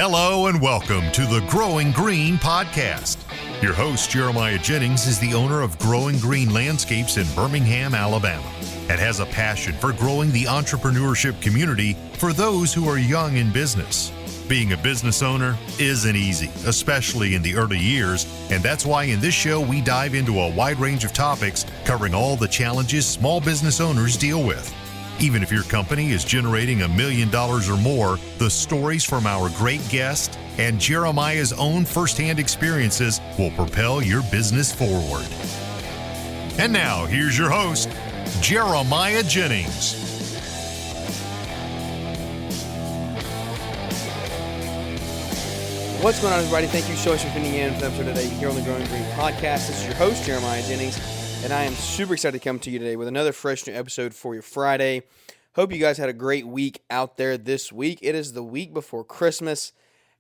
Hello and welcome to the Growing Green podcast. Your host, Jeremiah Jennings, is the owner of Growing Green Landscapes in Birmingham, Alabama, and has a passion for growing the entrepreneurship community for those who are young in business. Being a business owner isn't easy, especially in the early years, and that's why in this show we dive into a wide range of topics covering all the challenges small business owners deal with. Even if your company is generating $1 million or more, the stories from our great guest and Jeremiah's own firsthand experiences will propel your business forward. And now, here's your host, Jeremiah Jennings. What's going on, everybody? Thank you so much for tuning in for the episode today here on the Growing Green podcast. This is your host, Jeremiah Jennings, and I am super excited to come to you today with another fresh new episode for your Friday. Hope you guys had a great week out there this week. It is the week before Christmas.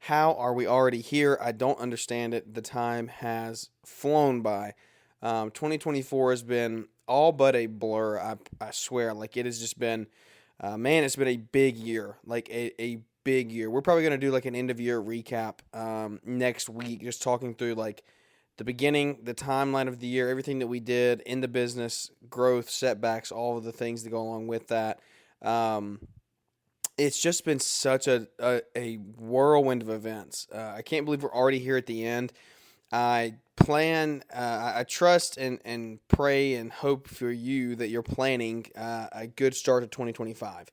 How are we already here? I don't understand it. The time has flown by. 2024 has been all but a blur, I swear. Like, it has just been, it's been a big year, like a big year. We're probably going to do like an end of year recap next week, just talking through like the beginning, the timeline of the year, everything that we did in the business, growth, setbacks, all of the things that go along with that. It's just been such a whirlwind of events. I can't believe we're already here at the end. I trust and pray and hope for you that you're planning a good start to 2025.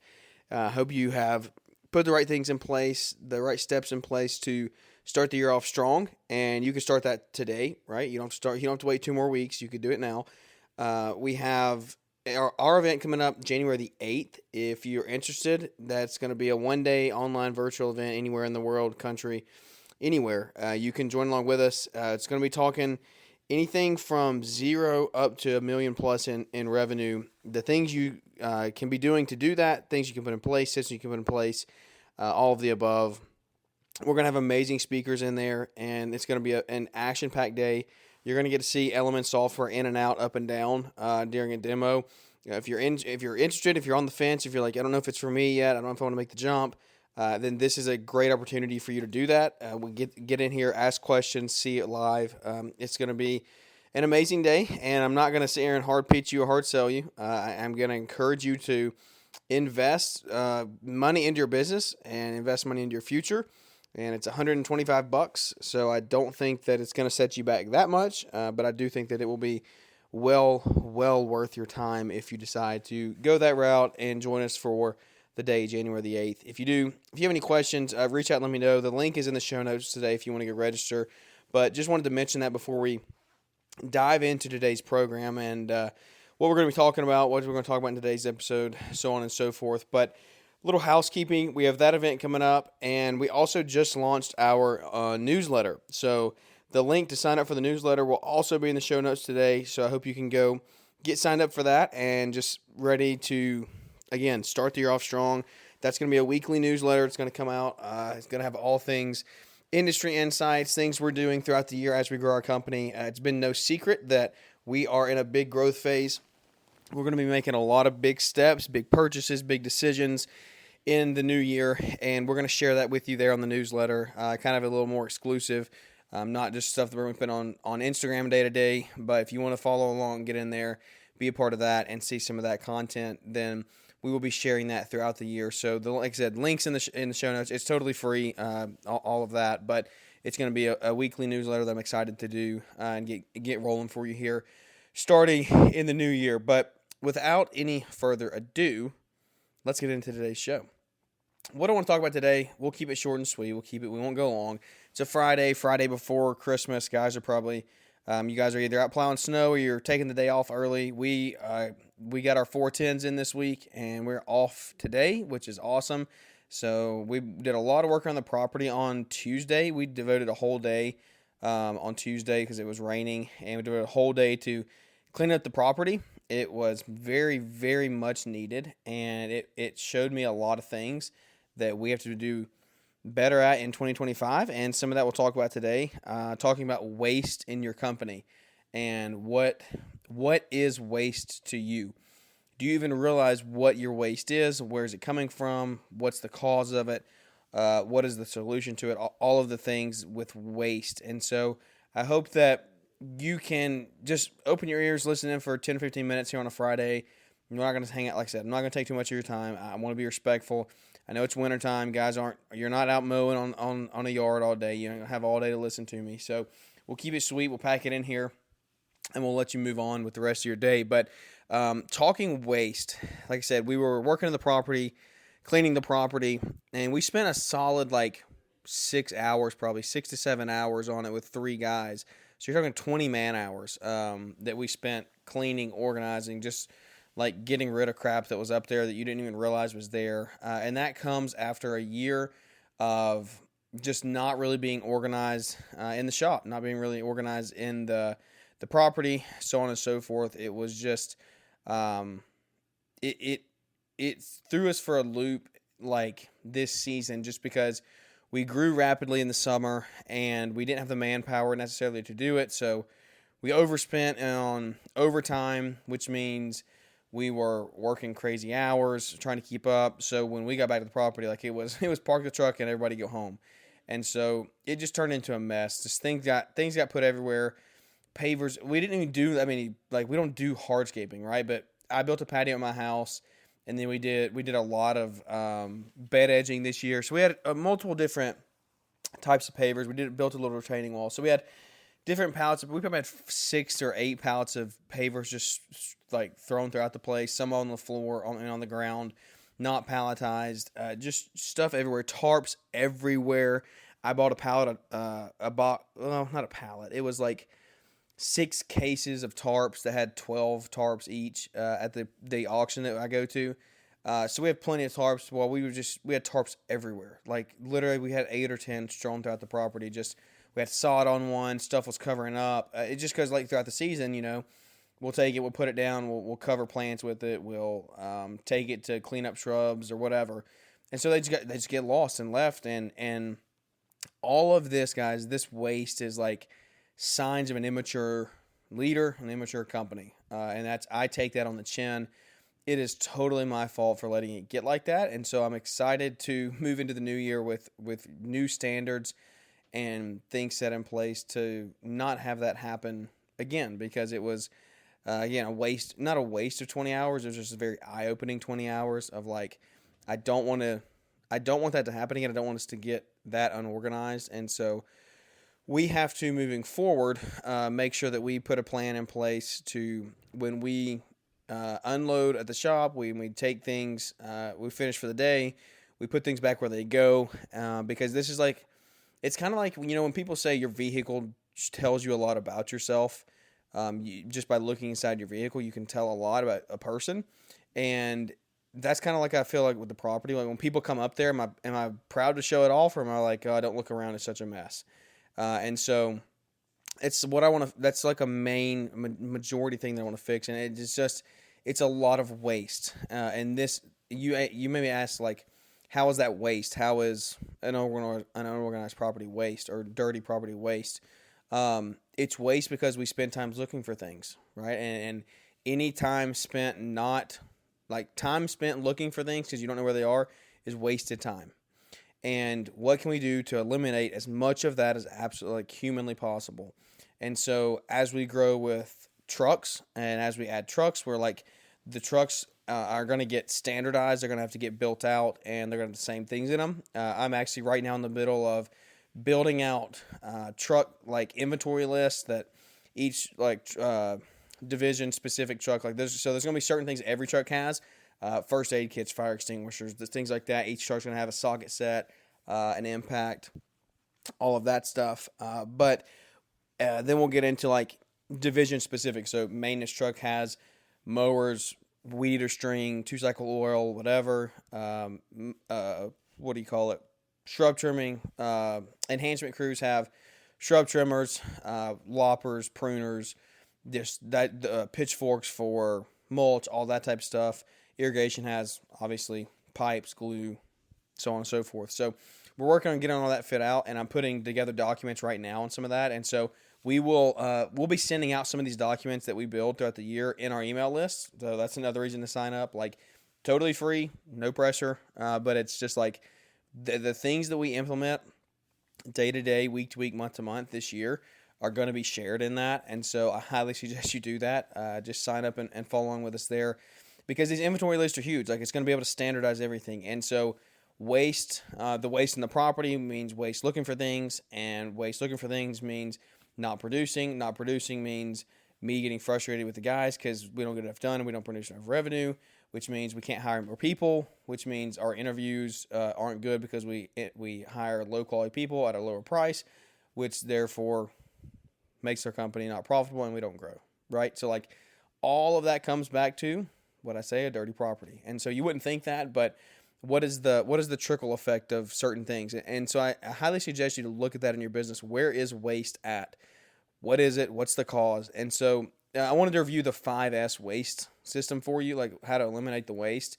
I hope you have put the right things in place, the right steps in place to start the year off strong, and you can start that today, right? You don't have to wait 2 more weeks. You could do it now. We have our event coming up January the 8th. If you're interested, that's going to be a one-day online virtual event anywhere in the world, country, anywhere. You can join along with us. It's going to be talking anything from 0 up to $1 million plus in revenue. The things you can be doing to do that, things you can put in place, systems you can put in place, all of the above. We're going to have amazing speakers in there, and it's going to be an action-packed day. You're going to get to see Element software in and out, up and down during a demo. If you're interested, if you're on the fence, if you're like, I don't know if it's for me yet, I don't know if I want to make the jump, then this is a great opportunity for you to do that. We get in here, ask questions, see it live. It's going to be an amazing day, and I'm not going to sit here and hard pitch you or hard sell you. I'm going to encourage you to invest money into your business and invest money into your future. And it's $125, so I don't think that it's going to set you back that much, but I do think that it will be well worth your time if you decide to go that route and join us for the day, January the 8th. If you have any questions, reach out and let me know. The link is in the show notes today if you want to get registered, but just wanted to mention that before we dive into today's program and what we're going to be talking about, what we're going to talk about in today's episode, so on and so forth. But little housekeeping, we have that event coming up, and we also just launched our newsletter. So the link to sign up for the newsletter will also be in the show notes today, so I hope you can go get signed up for that and just ready to, again, start the year off strong. That's going to be a weekly newsletter. It's going to come out. It's going to have all things industry insights, things we're doing throughout the year as we grow our company. It's been no secret that we are in a big growth phase. We're going to be making a lot of big steps, big purchases, big decisions in the new year, and we're going to share that with you there on the newsletter, kind of a little more exclusive, not just stuff that we're going to put on Instagram day to day, but if you want to follow along, get in there, be a part of that, and see some of that content, then we will be sharing that throughout the year. So, like I said, links in the show notes. It's totally free, all of that, but it's going to be a weekly newsletter that I'm excited to do and get rolling for you here, starting in the new year. But without any further ado, let's get into today's show. What I want to talk about today, we'll keep it short and sweet. We won't go long. It's a Friday before Christmas. Guys are probably, you guys are either out plowing snow or you're taking the day off early. We got our 410s in this week, and we're off today, which is awesome. So we did a lot of work on the property on Tuesday. We devoted a whole day on Tuesday because it was raining, and we devoted a whole day to clean up the property. It was very, very much needed, and it showed me a lot of things that we have to do better at in 2025, and some of that we'll talk about today, talking about waste in your company and what is waste to you. Do you even realize what your waste is? Where is it coming from? What's the cause of it? what is the solution to it, all of the things with waste. And so I hope that you can just open your ears, listen in for 10 or 15 minutes here on a Friday. I'm not going to hang out, like I said, I'm not going to take too much of your time. I want to be respectful. I know it's wintertime. Guys you're not out mowing on a yard all day. You don't have all day to listen to me. So we'll keep it sweet. We'll pack it in here, and we'll let you move on with the rest of your day. But talking waste, like I said, we were working in the property, cleaning the property, and we spent a solid 6 hours, probably 6 to 7 hours on it with 3 guys. So you're talking 20 man hours that we spent cleaning, organizing, just getting rid of crap that was up there that you didn't even realize was there. And that comes after a year of just not really being organized in the shop, not being really organized in the property, so on and so forth. It was just it threw us for a loop this season, just because we grew rapidly in the summer and we didn't have the manpower necessarily to do it. So we overspent on overtime, which means we were working crazy hours trying to keep up. So when we got back to the property, it was park the truck and everybody go home. And so it just turned into a mess. Just things got put everywhere. Pavers, we didn't even do, we don't do hardscaping, right? But I built a patio at my house, and then we did a lot of bed edging this year. So we had multiple different types of pavers. We built a little retaining wall. So we had different pallets. We probably had 6 or 8 pallets of pavers just thrown throughout the place. Some on the floor and on the ground, not palletized. Just stuff everywhere. Tarps everywhere. I bought a pallet. Not a pallet. It was 6 cases of tarps that had 12 tarps each at the auction that I go to. So we have plenty of tarps. Well, we had tarps everywhere. Literally, we had 8 or 10 strewn throughout the property. Just we had sod on one. Stuff was covering up. It just goes throughout the season. We'll take it. We'll put it down. We'll cover plants with it. We'll take it to clean up shrubs or whatever. And so they just get lost and left. And all of this, guys, this waste is signs of an immature leader, an immature company. And I take that on the chin. It is totally my fault for letting it get like that. And so I'm excited to move into the new year with new standards and things set in place to not have that happen again, because it was, again, not a waste of 20 hours. It was just a very eye-opening 20 hours of I don't want that to happen again. I don't want us to get that unorganized. And so we have to, moving forward, make sure that we put a plan in place to, when we unload at the shop, we take things, we finish for the day, we put things back where they go, because this is it's kind of when people say your vehicle tells you a lot about yourself. Just by looking inside your vehicle, you can tell a lot about a person. And that's kind of I feel with the property. When people come up there, am I proud to show it off, or am I oh, don't look around, it's such a mess? And so it's what I want to, that's a main majority thing that I want to fix. And it's a lot of waste. And this, you maybe ask how is that waste? How is an unorganized property waste or dirty property waste? It's waste because we spend time looking for things, right? And any time spent time spent looking for things because you don't know where they are is wasted time. And what can we do to eliminate as much of that as absolutely humanly possible? And so as we grow with trucks and as we add trucks, we're the trucks are going to get standardized. They're going to have to get built out, and they're going to have the same things in them. I'm actually right now in the middle of building out truck inventory lists that each division specific truck there's going to be certain things every truck has. First aid kits, fire extinguishers, things like that. Each truck's going to have a socket set, an impact, all of that stuff. But then we'll get into division specific. So maintenance truck has mowers, weed eater string, 2-cycle oil, whatever. What do you call it? Shrub trimming. Enhancement crews have shrub trimmers, loppers, pruners, pitchforks for mulch, all that type of stuff. Irrigation has, obviously, pipes, glue, so on and so forth. So we're working on getting all that fit out, and I'm putting together documents right now on some of that. And so we'll be sending out some of these documents that we build throughout the year in our email list. So that's another reason to sign up. Totally free, no pressure, but it's just the things that we implement day to day, week to week, month to month this year are going to be shared in that. And so I highly suggest you do that. Just sign up and follow along with us there, because these inventory lists are huge. Like, it's going to be able to standardize everything. And so waste, the waste in the property means waste looking for things, and waste looking for things means not producing. Not producing means me getting frustrated with the guys because we don't get enough done and we don't produce enough revenue, which means we can't hire more people, which means our interviews aren't good because we hire low-quality people at a lower price, which therefore makes our company not profitable and we don't grow, right? So, like, all of that comes back to what I say, a dirty property. And so you wouldn't think that, but what is the trickle effect of certain things? And so I highly suggest you to look at that in your business. Where is waste at? What is it? What's the cause? And so I wanted to review the 5S waste system for you, like how to eliminate the waste.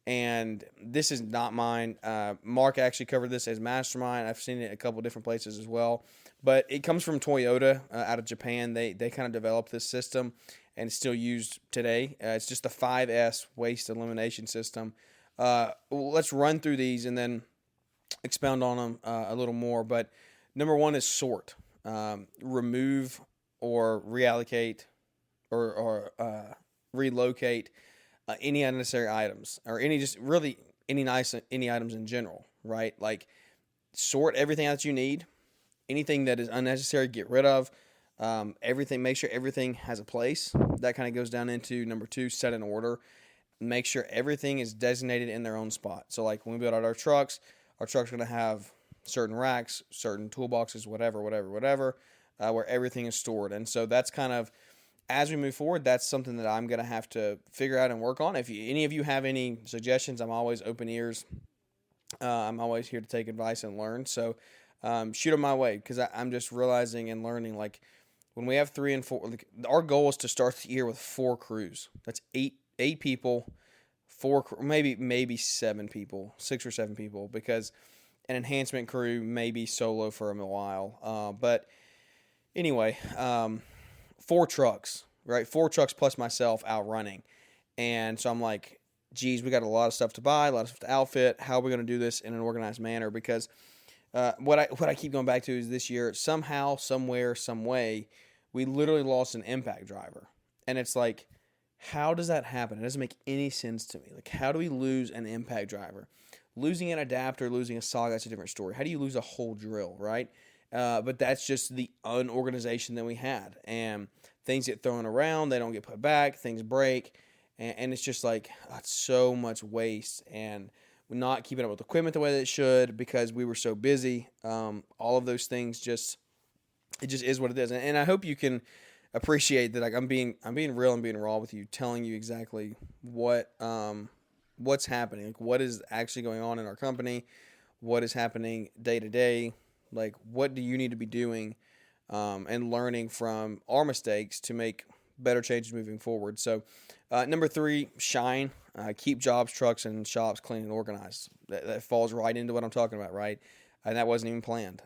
And this is not mine. Mark actually covered this as Mastermind. I've seen it a couple different places as well. But it comes from Toyota out of Japan. They kind of developed this system, and it's still used today. It's just the 5S waste elimination system. Let's run through these and then expound on them a little more. But number one is sort. Remove or reallocate or relocate any unnecessary items, or any items in general, right? Like, sort everything out that you need. Anything that is unnecessary, get rid of. Make sure everything has a place. That kind of goes down into number 2, set an order. Make sure everything is designated in their own spot. So, like, when we build out our trucks are going to have certain racks, certain toolboxes, whatever, where everything is stored. And so that's kind of, as we move forward, that's something that I'm going to have to figure out and work on. If any of you have any suggestions, I'm always open ears. I'm always here to take advice and learn. So shoot them my way, because I'm just realizing and learning, like, when we have 3 and 4, like, our goal is to start the year with 4 crews. That's eight people, 4, maybe 7 people, 6 or 7 people, because an enhancement crew may be solo for a while. But anyway, 4 trucks, right? 4 trucks plus myself out running. And so I'm like, geez, we got a lot of stuff to buy, a lot of stuff to outfit. How are we going to do this in an organized manner? Because what I keep going back to is this year, somehow, somewhere, some way, we literally lost an impact driver. And it's like, how does that happen? It doesn't make any sense to me. Like, how do we lose an impact driver? Losing an adapter, losing a saw, that's a different story. How do you lose a whole drill, right? But that's just the unorganization that we had. And things get thrown around, they don't get put back, things break. And it's just like, it's so much waste. And we're not keeping up with equipment the way that it should because we were so busy. All of those things it just is what it is. And I hope you can appreciate that. Like, I'm being real and being raw with you, telling you exactly what's happening, like what is actually going on in our company, what is happening day to day, like what do you need to be doing, and learning from our mistakes to make better changes moving forward. So number 3, shine. Keep jobs, trucks, and shops clean and organized. That falls right into what I'm talking about, right? And that wasn't even planned.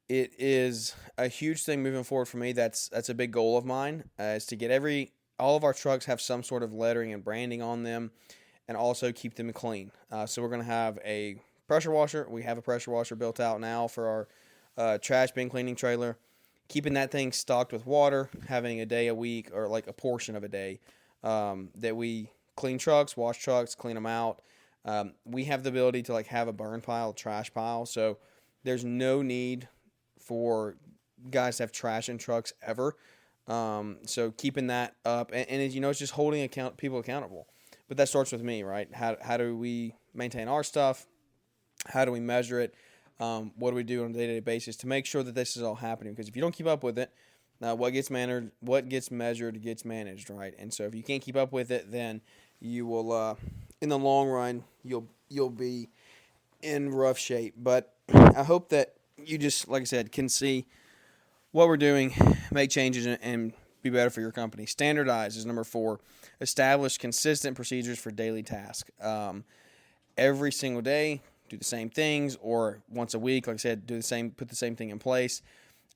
It is a huge thing moving forward for me. That's a big goal of mine, is to get all of our trucks have some sort of lettering and branding on them, and also keep them clean. So we're going to have a pressure washer. We have a pressure washer built out now for our trash bin cleaning trailer. Keeping that thing stocked with water, having a day a week, or like a portion of a day, that we clean trucks, wash trucks, clean them out. We have the ability to, like, have a burn pile, trash pile. So there's no need for guys to have trash in trucks ever. So keeping that up, and it's just holding people accountable. But that starts with me, right? How do we maintain our stuff? How do we measure it? What do we do on a day-to-day basis to make sure that this is all happening? Because if you don't keep up with it, what gets measured gets managed, right? And so if you can't keep up with it, then you will, in the long run, you'll be in rough shape. But I hope that you just, like I said, can see what we're doing, make changes, and be better for your company. Standardize is number 4. Establish consistent procedures for daily tasks. Every single day, do the same things, or once a week, like I said, put the same thing in place.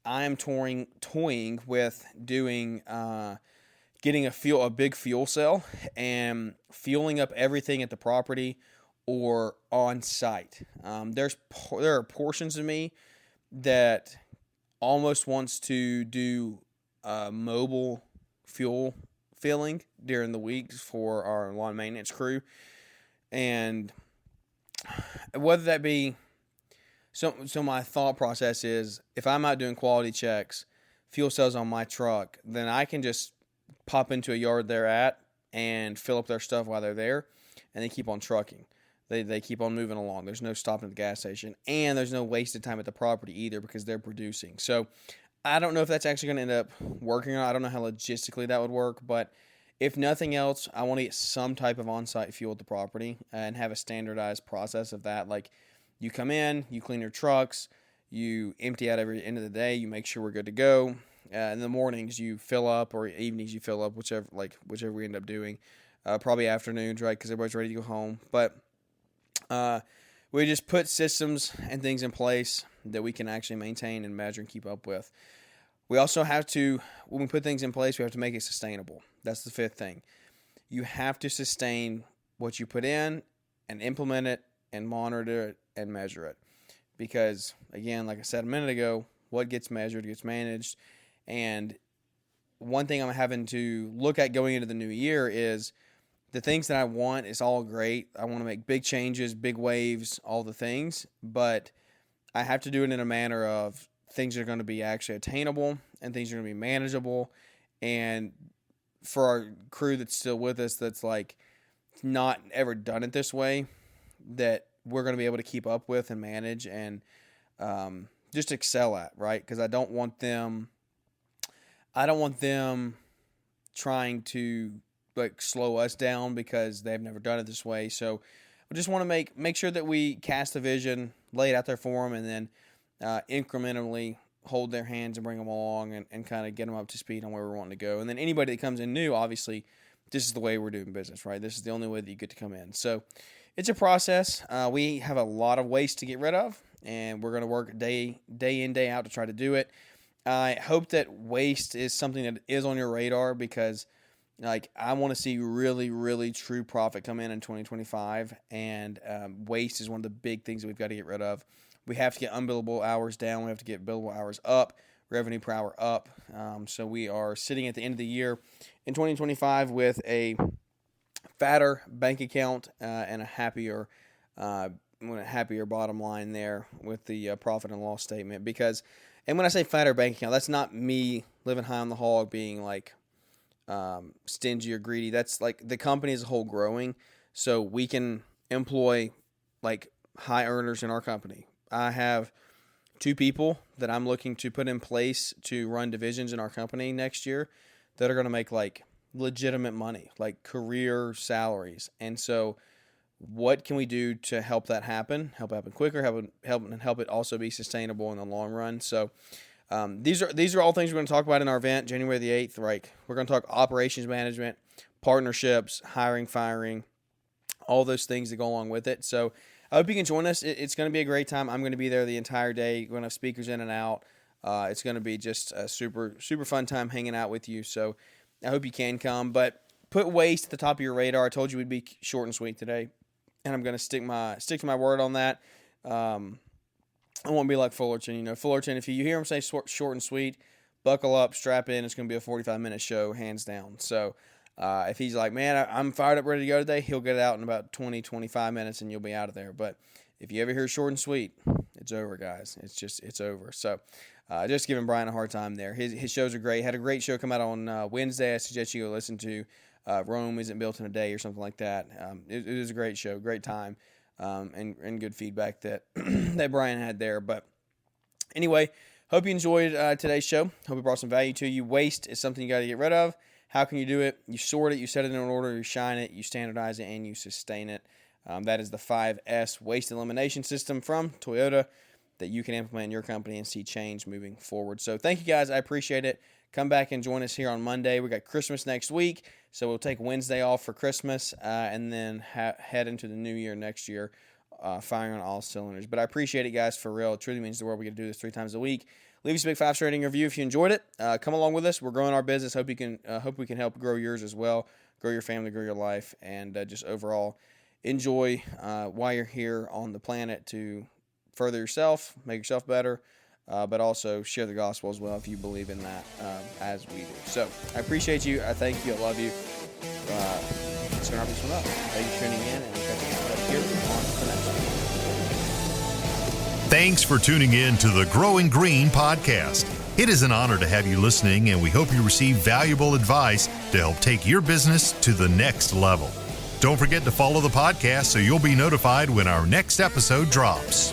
I am toying with doing, getting a big fuel cell and fueling up everything at the property or on site. There are portions of me that almost wants to do mobile fuel filling during the weeks for our lawn maintenance crew, and whether that be so my thought process is, if I'm out doing quality checks, fuel cells on my truck, then I can just pop into a yard they're at and fill up their stuff while they're there, and they keep on trucking. They keep on moving along. There's no stopping at the gas station, and there's no wasted time at the property either because they're producing. So I don't know if that's actually going to end up working or not. I don't know how logistically that would work, but if nothing else, I want to get some type of on-site fuel at the property and have a standardized process of that. Like, you come in, you clean your trucks, you empty out every end of the day, you make sure we're good to go. In the mornings, you fill up, or evenings, you fill up, whichever we end up doing. Probably afternoons, right, because everybody's ready to go home. But we just put systems and things in place that we can actually maintain and measure and keep up with. We also have to, when we put things in place, we have to make it sustainable. That's the fifth thing. You have to sustain what you put in and implement it and monitor it and measure it. Because, again, like I said a minute ago, what gets measured gets managed. And one thing I'm having to look at going into the new year is the things that I want is all great. I want to make big changes, big waves, all the things. But I have to do it in a manner of things are going to be actually attainable and things are going to be manageable. And for our crew that's still with us, that's like not ever done it this way, that we're going to be able to keep up with and manage and just excel at, right? Because I don't want them trying to like slow us down because they've never done it this way. So we just want to make sure that we cast a vision, lay it out there for them, and then incrementally hold their hands and bring them along and kind of get them up to speed on where we're wanting to go. And then anybody that comes in new, obviously, this is the way we're doing business, right? This is the only way that you get to come in. So it's a process. We have a lot of waste to get rid of, and we're going to work day in, day out to try to do it. I hope that waste is something that is on your radar because, like, I want to see really, really true profit come in 2025, and waste is one of the big things that we've got to get rid of. We have to get unbillable hours down. We have to get billable hours up, revenue per hour up. So we are sitting at the end of the year in 2025 with a fatter bank account and a happier bottom line there with the profit and loss statement. Because, and when I say fatter bank account, that's not me living high on the hog being like stingy or greedy. That's like the company as a whole growing, so we can employ like high earners in our company. I have 2 people that I'm looking to put in place to run divisions in our company next year that are going to make like legitimate money, like career salaries. And so what can we do to help that happen, help it happen quicker, help it also be sustainable in the long run? So these are all things we're going to talk about in our event, January the 8th. Right? We're going to talk operations management, partnerships, hiring, firing, all those things that go along with it. So I hope you can join us. It's going to be a great time. I'm going to be there the entire day. We're going to have speakers in and out. It's going to be just a super, super fun time hanging out with you. So I hope you can come. But put waste at the top of your radar. I told you we'd be short and sweet today, and I'm going to stick to my word on that. I won't be like Fullerton. Fullerton, if you hear him say short and sweet, buckle up, strap in. It's going to be a 45-minute show, hands down. So if he's like, man, I'm fired up, ready to go today, he'll get it out in about 20, 25 minutes, and you'll be out of there. But if you ever hear short and sweet, it's over, guys. It's over. So just giving Brian a hard time there. His shows are great. Had a great show come out on Wednesday. I suggest you go listen to Rome Isn't Built in a Day or something like that. It was a great show, great time, and good feedback that that Brian had there. But anyway, hope you enjoyed today's show. Hope it brought some value to you. Waste is something you got to get rid of. How can you do it? You sort it, you set it in order, you shine it, you standardize it, and you sustain it. That is the 5S waste elimination system from Toyota that you can implement in your company and see change moving forward. So thank you guys. I appreciate it. Come back and join us here on Monday. We got Christmas next week, so we'll take Wednesday off for Christmas and then head into the new year next year, firing on all cylinders. But I appreciate it, guys, for real. It truly means the world. We get to do this 3 times a week. Leave us a big 5-star rating review if you enjoyed it. Come along with us. We're growing our business. Hope we can help grow yours as well, grow your family, grow your life, and just overall enjoy while you're here on the planet to further yourself, make yourself better, but also share the gospel as well if you believe in that as we do. So I appreciate you. I thank you. I love you. It's going to wrap this one up. Thank you for tuning in, and we'll catch you up here on the next one. Thanks for tuning in to the Growing Green podcast. It is an honor to have you listening, and we hope you receive valuable advice to help take your business to the next level. Don't forget to follow the podcast so you'll be notified when our next episode drops.